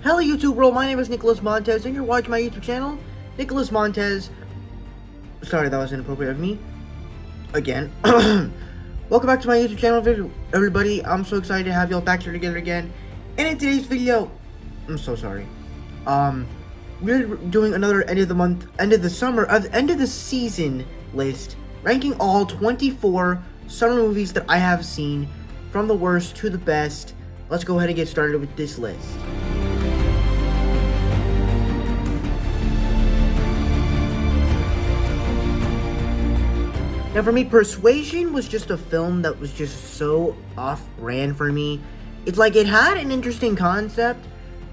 Hello YouTube world, my name is Nicholas Montez and you're watching my YouTube channel, Nicholas Montez. Sorry, that was inappropriate of me. Again. Welcome back to my YouTube channel, everybody. I'm so excited to have y'all back here together again. And in today's video, I'm so sorry. We're doing another end of the month, end of the summer, end of the season list, ranking all 24 summer movies that I have seen from the worst to the best. Let's go ahead and get started with this list. Now for me, Persuasion was just a film that was just so off-brand for me. It's like it had an interesting concept,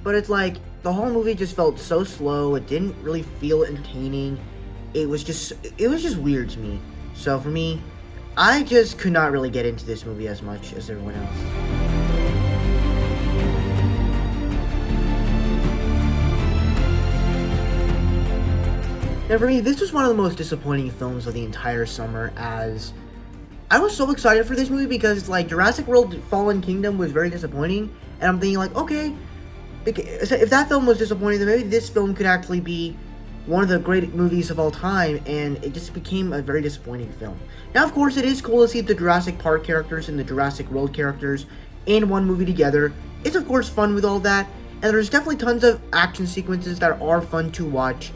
but it's like the whole movie just felt so slow. It didn't really feel entertaining. It was just weird to me. So for me, I just could not really get into this movie as much as everyone else. Now for me, this was one of the most disappointing films of the entire summer, as I was so excited for this movie because like Jurassic World Fallen Kingdom was very disappointing, and I'm thinking like, okay, if that film was disappointing, then maybe this film could actually be one of the great movies of all time, and it just became a very disappointing film. Now of course it is cool to see the Jurassic Park characters and the Jurassic World characters in one movie together. It's of course fun with all that, and there's definitely tons of action sequences that are fun to watch.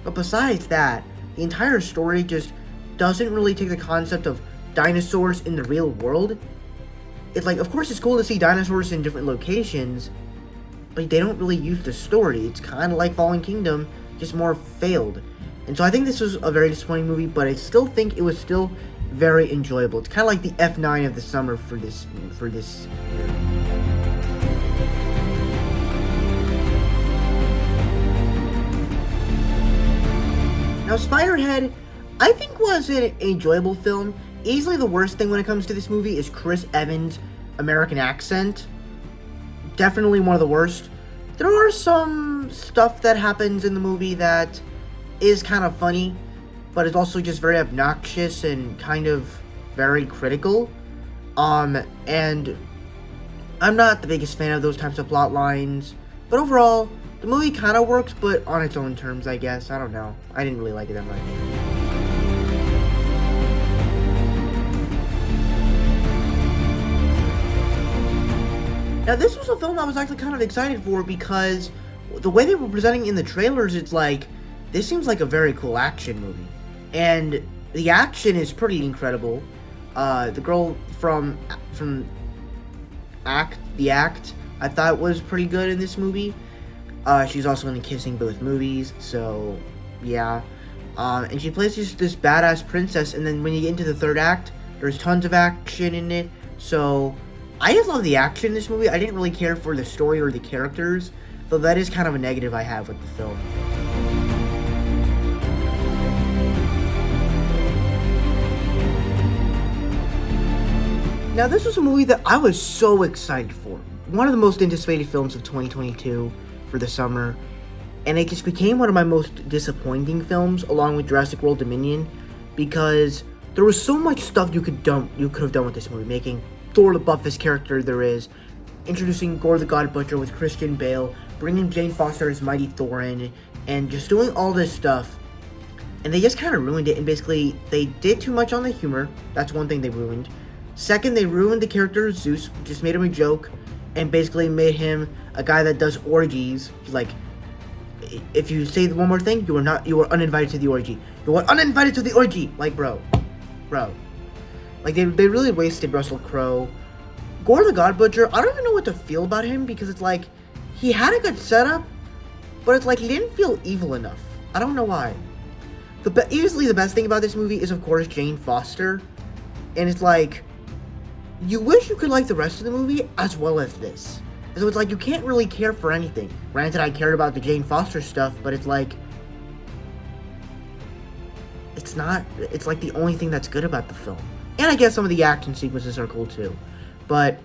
But besides that, the entire story just doesn't really take the concept of dinosaurs in the real world. It's like, of course it's cool to see dinosaurs in different locations, but they don't really use the story. It's kind of like Fallen Kingdom, just more failed. And so I think this was a very disappointing movie, but I still think it was still very enjoyable. It's kind of like the F9 of the summer for this year. Now, Spiderhead, I think was an enjoyable film. Easily the worst thing when it comes to this movie is Chris Evans' American accent. Definitely one of the worst. There are some stuff that happens in the movie that is kind of funny, but it's also just very obnoxious and kind of very critical. And I'm not the biggest fan of those types of plot lines, but overall, the movie kind of works, but on its own terms, I guess. I don't know. I didn't really like it that much. Now, this was a film I was actually kind of excited for because the way they were presenting in the trailers, it's like, this seems like a very cool action movie. And the action is pretty incredible. The girl from The Act, I thought was pretty good in this movie. She's also in the Kissing Booth movies, so yeah. And she plays this badass princess, and then when you get into the third act, there's tons of action in it. So I just love the action in this movie. I didn't really care for the story or the characters, though that is kind of a negative I have with the film. Now this was a movie that I was so excited for. One of the most anticipated films of 2022. For the summer, and it just became one of my most disappointing films, along with Jurassic World Dominion, because there was so much stuff you could have done with this movie, making Thor the buffest character there is, introducing Gore the God Butcher with Christian Bale, bringing Jane Foster as Mighty Thor in, and just doing all this stuff, and they just kind of ruined it. And basically they did too much on the humor. That's one thing they ruined. Second, they ruined the character of Zeus, just made him a joke, and basically made him a guy that does orgies. He's like, if you say one more thing, you are uninvited to the orgy. You are uninvited to the orgy. Like, bro. Like, they really wasted Russell Crowe. Gore the God Butcher, I don't even know what to feel about him, because it's like, he had a good setup, but it's like he didn't feel evil enough. I don't know why. Easily the best thing about this movie is, of course, Jane Foster. And it's like, you wish you could like the rest of the movie as well as this. So it's like, you can't really care for anything. Granted, I cared about the Jane Foster stuff, but it's like, it's like the only thing that's good about the film. And I guess some of the action sequences are cool too. But,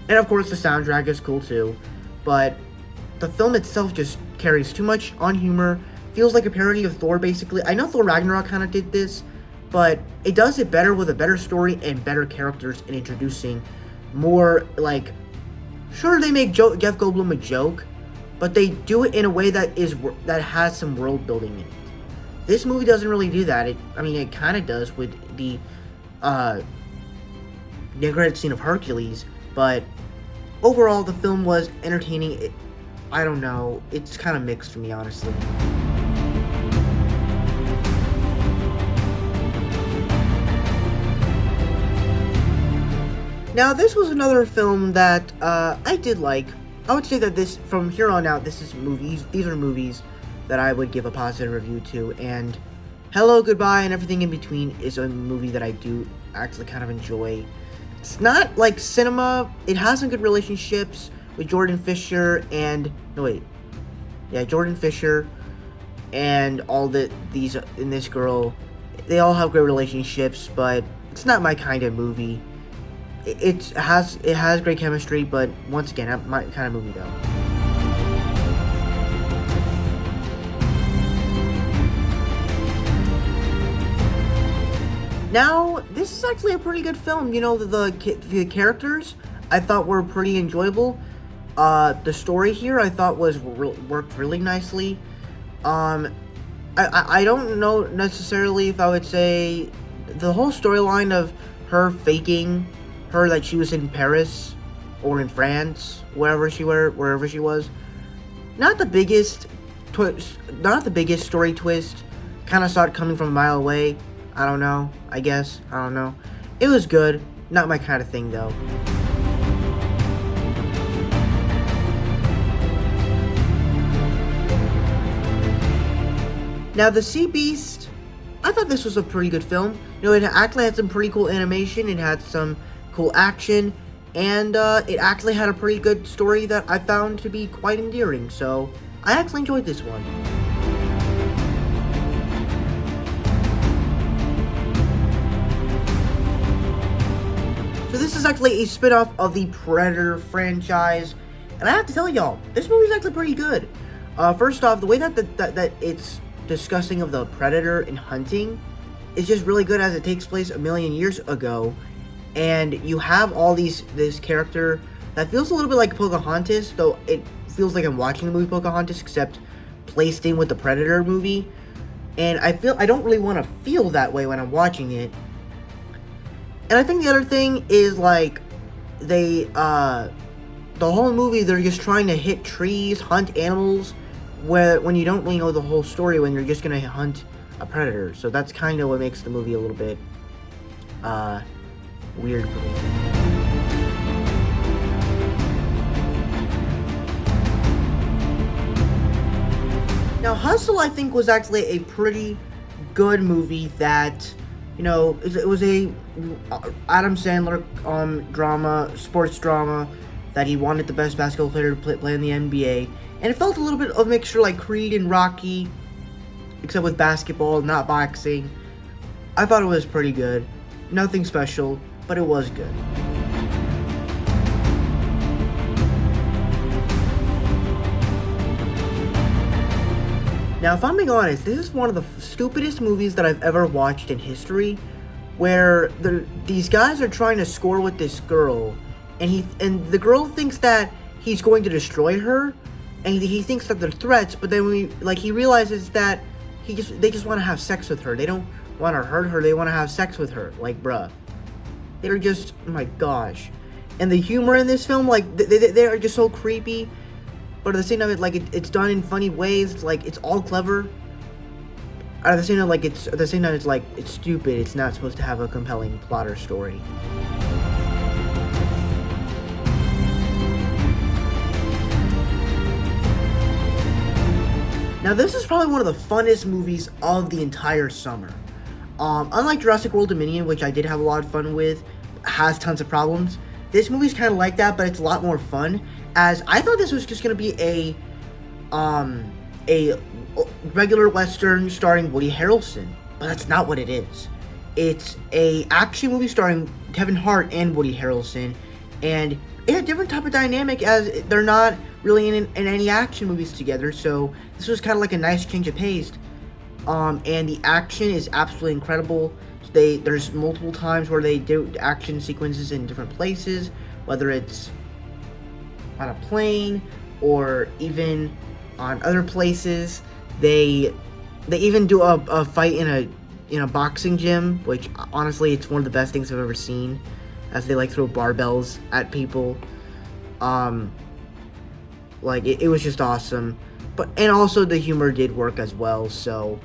and of course the soundtrack is cool too. But the film itself just carries too much on humor. Feels like a parody of Thor, basically. I know Thor Ragnarok kind of did this, but it does it better with a better story and better characters and introducing more, like, sure, they make Jeff Goldblum a joke, but they do it in a way that has some world building in it. This movie doesn't really do that. It kind of does with the credit scene of Hercules, but overall, the film was entertaining. I don't know. It's kind of mixed for me, honestly. Now, this was another film that I did like. I would say that from here on out, these are movies that I would give a positive review to, and Hello, Goodbye, and Everything in Between is a movie that I do actually kind of enjoy. It's not like cinema. It has some good relationships with Jordan Fisher and Jordan Fisher and all these in this girl. They all have great relationships, but it's not my kind of movie. It has great chemistry, but once again, not my kind of movie though. Now, this is actually a pretty good film. You know, the characters I thought were pretty enjoyable. The story here I thought worked really nicely. I don't know necessarily if I would say the whole storyline of her faking her that she was in Paris or in France, wherever she was. Not the biggest story twist. Kind of saw it coming from a mile away. I don't know. I don't know. It was good. Not my kind of thing though. Now, The Sea Beast, I thought this was a pretty good film. You know, it actually had some pretty cool animation, it had some cool action, and it actually had a pretty good story that I found to be quite endearing, so I actually enjoyed this one. So this is actually a spin-off of the Predator franchise, and I have to tell y'all, this movie's actually pretty good. First off, the way that it's discussing of the Predator and hunting is just really good, as it takes place a million years ago, and you have all this character that feels a little bit like Pocahontas, though it feels like I'm watching the movie Pocahontas, except placed in with the Predator movie, and I don't really want to feel that way when I'm watching it. And I think the other thing is, like, the whole movie, they're just trying to hit trees, hunt animals, when you don't really know the whole story, when you're just gonna hunt a predator. So that's kind of what makes the movie a little bit weird for me. Now, Hustle, I think, was actually a pretty good movie that, you know, it was a Adam Sandler drama, sports drama, that he wanted the best basketball player to play in the NBA. And it felt a little bit of a mixture like Creed and Rocky, except with basketball, not boxing. I thought it was pretty good. Nothing special, but it was good. Now, if I'm being honest, this is one of the stupidest movies that I've ever watched in history, where these guys are trying to score with this girl, and the girl thinks that he's going to destroy her, and he thinks that they're threats, but then he realizes that they just want to have sex with her. They don't want to hurt her, they want to have sex with her. Like, bruh. They're just, oh my gosh. And the humor in this film, like, they are just so creepy, but at the same time, it's done in funny ways. It's like, it's all clever. At the same time, it's like, it's stupid. It's not supposed to have a compelling plot or story. Now, this is probably one of the funnest movies of the entire summer. Unlike Jurassic World Dominion, which I did have a lot of fun with, has tons of problems, this movie's kind of like that, but it's a lot more fun, as I thought this was just going to be a regular Western starring Woody Harrelson, but that's not what it is. It's a action movie starring Kevin Hart and Woody Harrelson, and it's a different type of dynamic as they're not really in any action movies together, so this was kind of like a nice change of pace. And the action is absolutely incredible. There's multiple times where they do action sequences in different places, whether it's on a plane or even on other places. They even do a fight in a boxing gym, which honestly it's one of the best things I've ever seen, as they like throw barbells at people. It was just awesome. And also the humor did work as well. So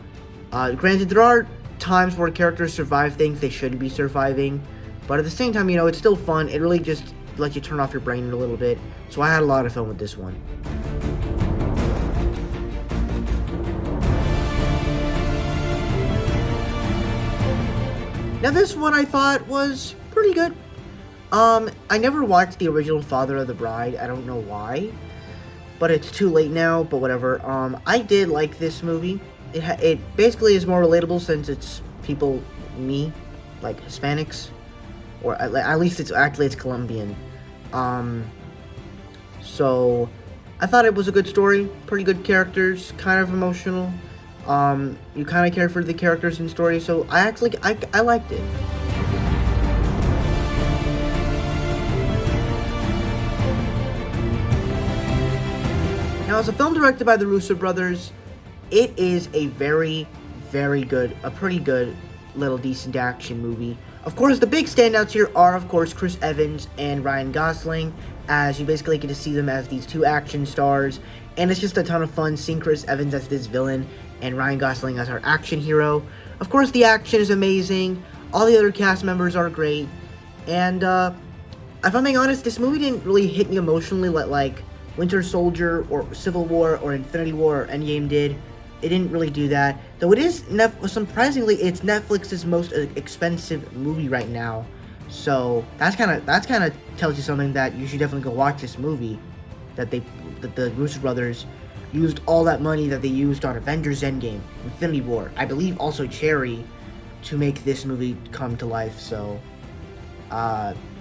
granted, there are times where characters survive things they shouldn't be surviving, but at the same time, it's still fun. It really just lets you turn off your brain a little bit. So I had a lot of fun with this one. Now this one I thought was pretty good. I never watched the original Father of the Bride. I don't know why, but it's too late now, but whatever. I did like this movie. It basically is more relatable since it's people, me, like Hispanics, or at least it's Colombian. So I thought it was a good story, pretty good characters, kind of emotional. You kind of cared for the characters in the story, so I liked it. Now, as a film directed by the Russo brothers, it is a very, very good, a pretty good little decent action movie. Of course, the big standouts here are, of course, Chris Evans and Ryan Gosling, as you basically get to see them as these two action stars, and it's just a ton of fun seeing Chris Evans as this villain and Ryan Gosling as our action hero. Of course, the action is amazing, all the other cast members are great, and if I'm being honest, this movie didn't really hit me emotionally like Winter Soldier or Civil War or Infinity War or Endgame did. It didn't really do that, though it is, surprisingly, it's Netflix's most expensive movie right now. So that's kind of tells you something, that you should definitely go watch this movie. That the Russo brothers used all that money that they used on Avengers Endgame, Infinity War, I believe also Cherry, to make this movie come to life. So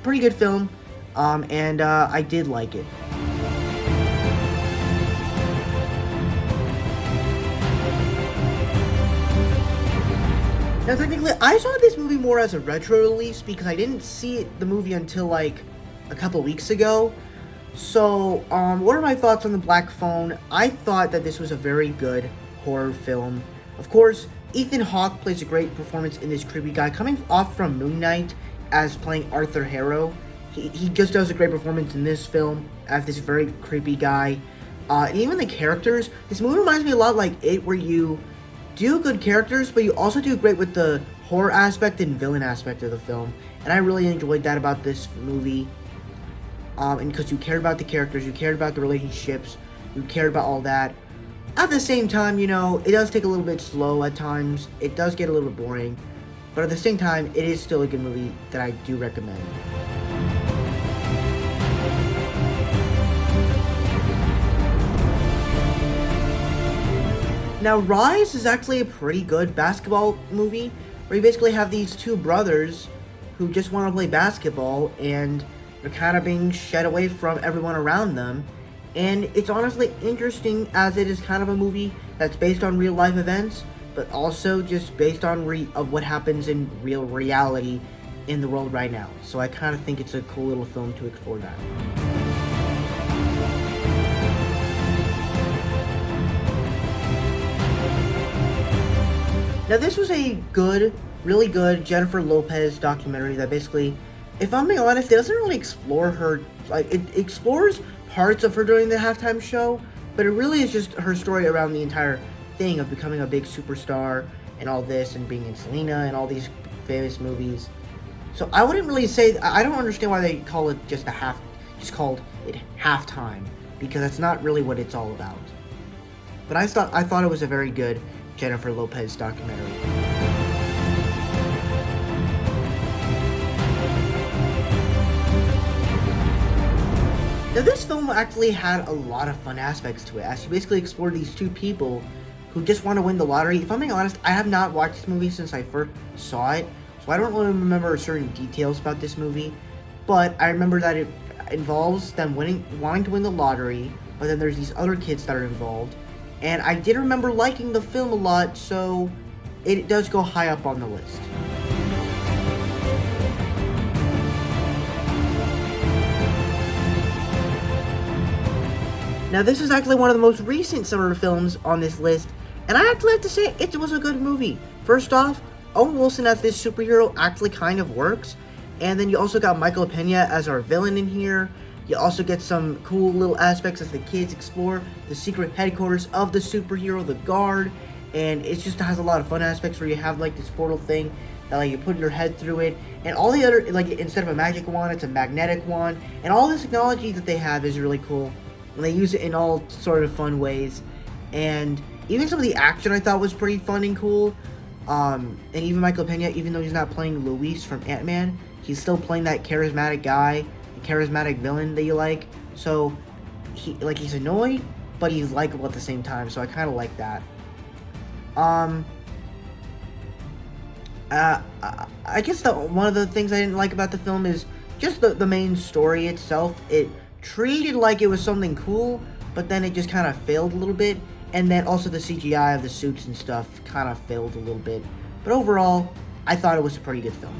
pretty good film, and I did like it. Now, technically, I saw this movie more as a retro release because I didn't see the movie until like a couple weeks ago. So, what are my thoughts on The Black Phone? I thought that this was a very good horror film. Of course, Ethan Hawke plays a great performance in this creepy guy, coming off from Moon Knight as playing Arthur Harrow. He just does a great performance in this film as this very creepy guy. And even the characters, this movie reminds me a lot like It, where you do good characters, but you also do great with the horror aspect and villain aspect of the film. And I really enjoyed that about this movie. And because you cared about the characters, you cared about the relationships, you cared about all that. At the same time, it does take a little bit slow at times. It does get a little bit boring. But at the same time, it is still a good movie that I do recommend. Now, Rise is actually a pretty good basketball movie, where you basically have these two brothers who just want to play basketball, and they're kind of being shed away from everyone around them. And it's honestly interesting, as it is kind of a movie that's based on real life events, but also just based on of what happens in real reality in the world right now. So I kind of think it's a cool little film to explore that. Now, this was a good, really good Jennifer Lopez documentary that basically, if I'm being honest, it doesn't really explore her, it explores parts of her during the halftime show, but it really is just her story around the entire thing of becoming a big superstar and all this, and being in Selena and all these famous movies. So I wouldn't really say, I don't understand why they call it just called it halftime, because that's not really what it's all about. but I thought it was a very good Jennifer Lopez documentary. Now, this film actually had a lot of fun aspects to it, as you basically explore these two people who just want to win the lottery. If I'm being honest, I have not watched this movie since I first saw it, so I don't really remember certain details about this movie, but I remember that it involves them wanting to win the lottery, but then there's these other kids that are involved, and I did remember liking the film a lot, so it does go high up on the list. Now, this is actually one of the most recent summer films on this list, and I actually have to say it was a good movie. First off, Owen Wilson as this superhero actually kind of works, and then you also got Michael Pena as our villain in here. You also get some cool little aspects as the kids explore the secret headquarters of the superhero, the Guard, and it just has a lot of fun aspects where you have like this portal thing that like you put your head through it, and all the other, like instead of a magic wand, it's a magnetic wand, and all this technology that they have is really cool. And they use it in all sort of fun ways, and even some of the action I thought was pretty fun and cool. And even Michael Pena, even though he's not playing Luis from Ant-Man, he's still playing that charismatic guy, the charismatic villain that you like. So he's annoyed, but he's likable at the same time. So I kind of like that. I guess one of the things I didn't like about the film is just the main story itself. It treated like it was something cool, but then it just kind of failed a little bit, and then also the CGI of the suits and stuff kind of failed a little bit, but overall I thought it was a pretty good film.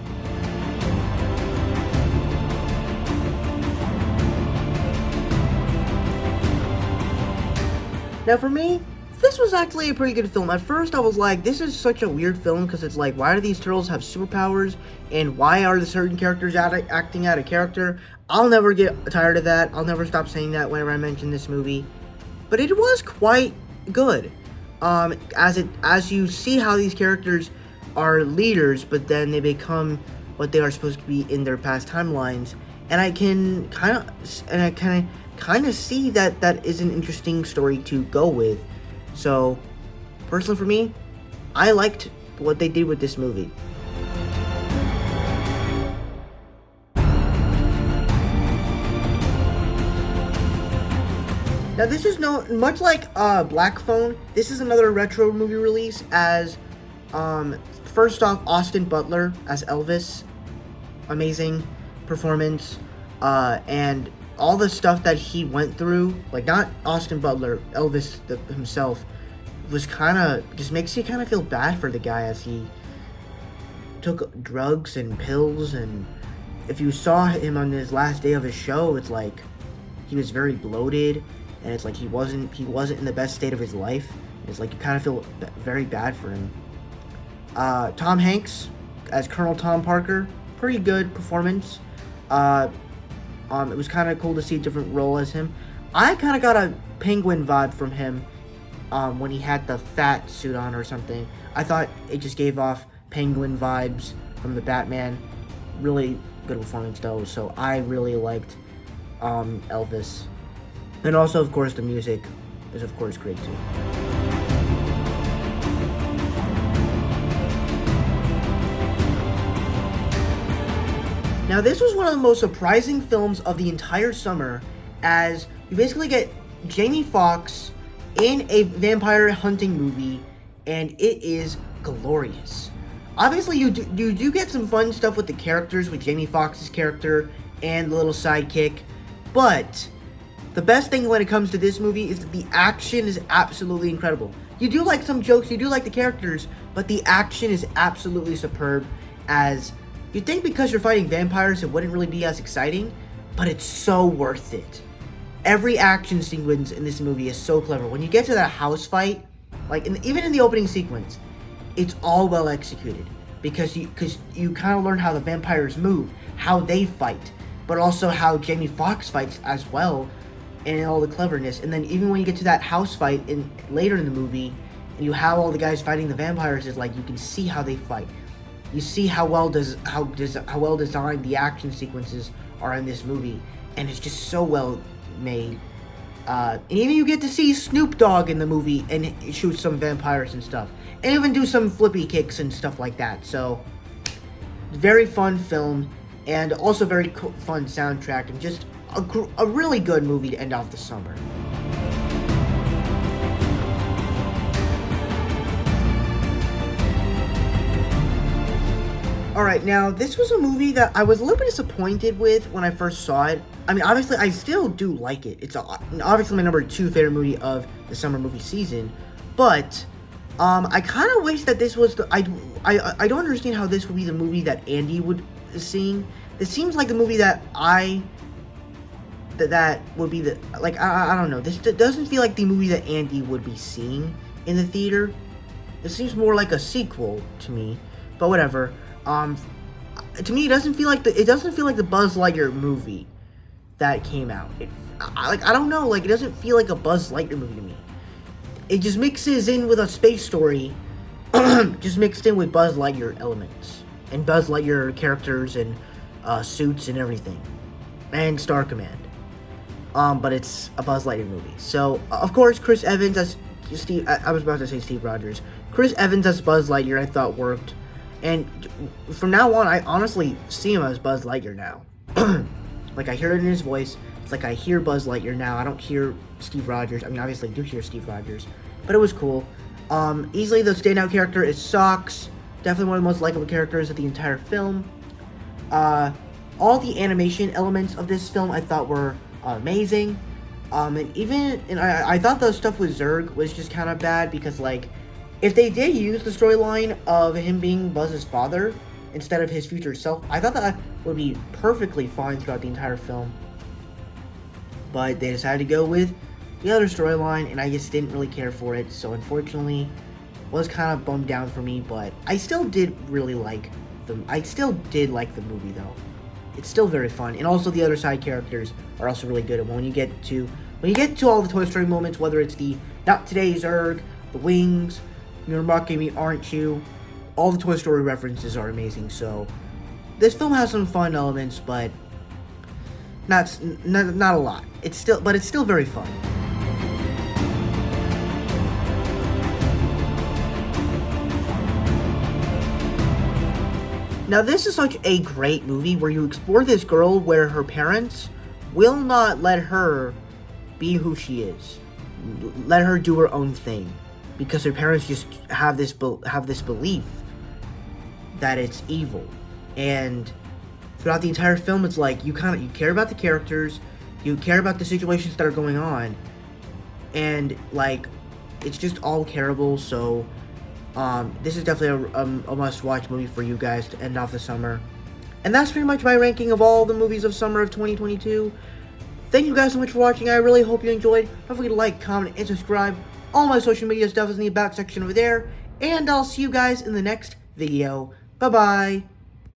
Now for me, this was actually a pretty good film. At first I was like, this is such a weird film, because it's like, why do these turtles have superpowers, and why are the certain characters acting out of character? I'll never get tired of that. I'll never stop saying that whenever I mention this movie. But it was quite good. As you see how these characters are leaders, but then they become what they are supposed to be in their past timelines. And I can kind of see that that is an interesting story to go with. So, personally for me, I liked what they did with this movie. Now, this is much like Black Phone, this is another retro movie release as, first off, Austin Butler as Elvis. Amazing performance, and all the stuff that he went through, like not Austin Butler, Elvis himself, was kind of, just makes you kind of feel bad for the guy as he took drugs and pills, and if you saw him on his last day of his show, it's like he was very bloated, and it's like he wasn't in the best state of his life. It's like you kind of feel very bad for him. Tom Hanks as Colonel Tom Parker, pretty good performance. It was kind of cool to see a different role as him. I kind of got a Penguin vibe from him when he had the fat suit on or something. I thought it just gave off Penguin vibes from the Batman. Really good performance though, so I really liked Elvis. And also, of course, the music is, of course, great too. Now, this was one of the most surprising films of the entire summer, as you basically get Jamie Foxx in a vampire hunting movie, and it is glorious. Obviously, you do get some fun stuff with the characters, with Jamie Foxx's character and the little sidekick, but the best thing when it comes to this movie is that the action is absolutely incredible. You do like some jokes, you do like the characters, but the action is absolutely superb, as you'd think because you're fighting vampires it wouldn't really be as exciting, but it's so worth it. Every action sequence in this movie is so clever. When you get to that house fight, like even in the opening sequence, it's all well executed, because you kind of learn how the vampires move, how they fight, but also how Jamie Foxx fights as well, and all the cleverness. And then even when you get to that house fight later in the movie, and you have all the guys fighting the vampires, it's like you can see how they fight. You see how well designed the action sequences are in this movie, and it's just so well made. And even you get to see Snoop Dogg in the movie and shoot some vampires and stuff. And even do some flippy kicks and stuff like that. So, very fun film. And also very fun soundtrack. And just a really good movie to end off the summer. Alright, now, this was a movie that I was a little bit disappointed with when I first saw it. I mean, obviously, I still do like it. It's obviously my number 2 favorite movie of the summer movie season. But, I kind of wish that this was I don't understand how this would be the movie that Andy would sing. This seems like the movie that that would be the, like, I don't know. This doesn't feel like the movie that Andy would be seeing in the theater. It seems more like a sequel to me. But whatever. To me, it doesn't feel like the Buzz Lightyear movie that came out. I don't know, like, it doesn't feel like a Buzz Lightyear movie to me. It just mixes in with a space story, just mixed in with Buzz Lightyear elements and Buzz Lightyear characters and suits and everything, and Star Command. But it's a Buzz Lightyear movie. So of course, Chris Evans as Steve. I was about to say Steve Rogers. Chris Evans as Buzz Lightyear, I thought worked. And from now on, I honestly see him as Buzz Lightyear now. Like, I hear it in his voice. It's like I hear Buzz Lightyear now. I don't hear Steve Rogers. I mean, obviously, I do hear Steve Rogers. But it was cool. Easily, the standout character is Socks. Definitely one of the most likable characters of the entire film. All the animation elements of this film I thought were amazing. And I thought the stuff with Zurg was just kind of bad because, like, if they did use the storyline of him being Buzz's father instead of his future self, I thought that would be perfectly fine throughout the entire film. But they decided to go with the other storyline, and I just didn't really care for it. So unfortunately, was kind of bummed down for me. But I still did really like them. I still did like the movie though. It's still very fun, and also the other side characters are also really good. And when you get to all the Toy Story moments, whether it's the Not Today Zurg, the Wings, You're Mocking Me, Aren't You? All the Toy Story references are amazing. So this film has some fun elements, but not a lot. It's still very fun. Now, this is such a great movie where you explore this girl where her parents will not let her be who she is. Let her do her own thing. Because her parents just have this belief that it's evil. And throughout the entire film, it's like you care about the characters, you care about the situations that are going on, and like it's just all careable. So this is definitely a must-watch movie for you guys to end off the summer. And that's pretty much my ranking of all the movies of summer of 2022. Thank you guys so much for watching. I really hope you enjoyed. Don't forget to like, comment, and subscribe. All my social media stuff is in the about section over there. And I'll see you guys in the next video. Bye-bye.